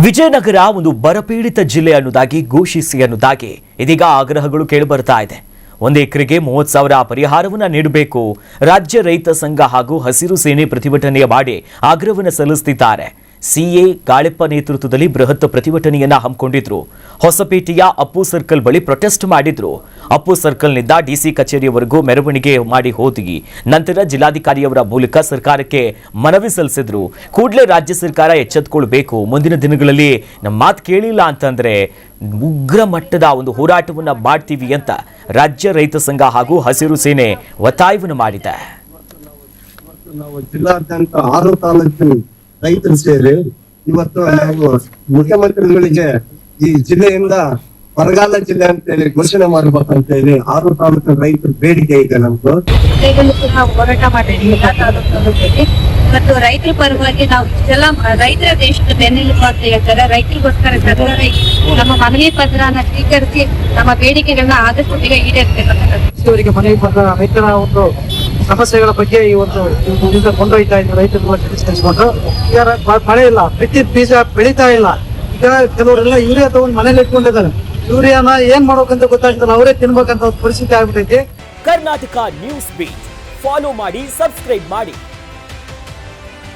ವಿಜಯನಗರ ಒಂದು ಬರಪೀಡಿತ ಜಿಲ್ಲೆ ಅನ್ನೋದಾಗಿ ಘೋಷಿಸಿ ಅನ್ನೋದಾಗಿ ಇದೀಗ ಆಗ್ರಹಗಳು ಕೇಳಿಬರ್ತಾ ಇದೆ. 1 ಎಕರೆಗೆ 30,000 ಪರಿಹಾರವನ್ನು ನೀಡಬೇಕು. ರಾಜ್ಯ ರೈತ ಸಂಘ ಹಾಗೂ ಹಸಿರು ಸೇನೆ ಪ್ರತಿಭಟನೆಯ ಮಾಡಿ ಆಗ್ರಹವನ್ನು ಸಲ್ಲಿಸುತ್ತಿದ್ದಾರೆ. ಸಿಎ ಗಾಳಿಪ್ಪ ನೇತೃತ್ವದಲ್ಲಿ ಬೃಹತ್ ಪ್ರತಿಭಟನೆಯನ್ನ ಹಮ್ಮಿಕೊಂಡಿದ್ರು. ಹೊಸಪೇಟೆಯ ಅಪ್ಪು ಸರ್ಕಲ್ ಬಳಿ ಪ್ರೊಟೆಸ್ಟ್ ಮಾಡಿದ್ರು. ಅಪ್ಪು ಸರ್ಕಲ್ನಿಂದ ಡಿಸಿ ಕಚೇರಿಯವರೆಗೂ ಮೆರವಣಿಗೆ ಮಾಡಿ ಹೋಗಿ ನಂತರ ಜಿಲ್ಲಾಧಿಕಾರಿಯವರ ಮೂಲಕ ಸರ್ಕಾರಕ್ಕೆ ಮನವಿ ಸಲ್ಲಿಸಿದ್ರು. ಕೂಡಲೇ ರಾಜ್ಯ ಸರ್ಕಾರ ಎಚ್ಚೆತ್ತುಕೊಳ್ಳಬೇಕು. ಮುಂದಿನ ದಿನಗಳಲ್ಲಿ ನಮ್ಮ ಮಾತು ಕೇಳಿಲ್ಲ ಅಂತಂದ್ರೆ ಉಗ್ರ ಮಟ್ಟದ ಒಂದು ಹೋರಾಟವನ್ನು ಮಾಡ್ತೀವಿ ಅಂತ ರಾಜ್ಯ ರೈತ ಸಂಘ ಹಾಗೂ ಹಸಿರು ಸೇನೆ ಒತ್ತಾಯವನ್ನು ಮಾಡಿದೆ. ಜಿಲ್ಲಾದ್ಯಂತ 6 ತಾಲೂಕು ರೈತರು ಸೇರಿ ಇವತ್ತು ನಾವು ಮುಖ್ಯಮಂತ್ರಿಗಳಿಗೆ ಈ ಜಿಲ್ಲೆಯಿಂದ ಬರಗಾಲ ಜಿಲ್ಲೆ ಅಂತ ಹೇಳಿ ಘೋಷಣೆ ಮಾಡಬೇಕಂತ ಹೇಳಿ 6 ತಾಲೂಕು ರೈತರ ಬೇಡಿಕೆ ಇದೆ. ನಮ್ದು ಹೋರಾಟ ಮಾಡಿದ್ದೀವಿ ಮತ್ತು ರೈತರ ಪರವಾಗಿ ನಾವು ಇಷ್ಟೆಲ್ಲ ರೈತರ ದೇಶದ ಬೆನ್ನೆಲುಬು ಅಂತ ಹೇಳ್ತಾರೆ. ರೈತರಿಗೋಸ್ಕರ ಸರ್ಕಾರ ನಮ್ಮ ಮನವಿ ಪತ್ರನ ಸ್ವೀಕರಿಸಿ ನಮ್ಮ ಬೇಡಿಕೆಗಳನ್ನ ಆದಷ್ಟು ಬೇಗ ಈಡೇರಿಸಬೇಕು. ಮನವಿ ಪತ್ರ ರೈತರ ಒಂದು ಸಮಸ್ಯೆಗಳ ಬಗ್ಗೆ ಈ ಒಂದು ಕೊಂಡೊಯ್ತಾ ಇದ್ದಾರೆ. ರೈತರು ತಿಳಿಸ್ಕೊಂಡು ಈಗ ಮಳೆ ಇಲ್ಲ, ಬಿತ್ತಿದ ಬೀಜ ಬೆಳೀತಾ ಇಲ್ಲ. ಈಗ ಕೆಲವರೆಲ್ಲ ಯೂರಿಯಾ ತಗೊಂಡು ಮನೇಲಿ ಇಟ್ಕೊಂಡಿದ್ದಾರೆ. ಯೂರಿಯಾನ ಏನ್ ಮಾಡ್ಬೇಕಂತ ಗೊತ್ತಾಗ್ತಲ್ಲ, ಅವರೇ ತಿನ್ಬೇಕಂತ ಪರಿಸ್ಥಿತಿ ಆಗ್ಬಿಟ್ಟೈತಿ. ಕರ್ನಾಟಕ ನ್ಯೂಸ್ ಬೀಟ್ ಫಾಲೋ ಮಾಡಿ, ಸಬ್ಸ್ಕ್ರೈಬ್ ಮಾಡಿ.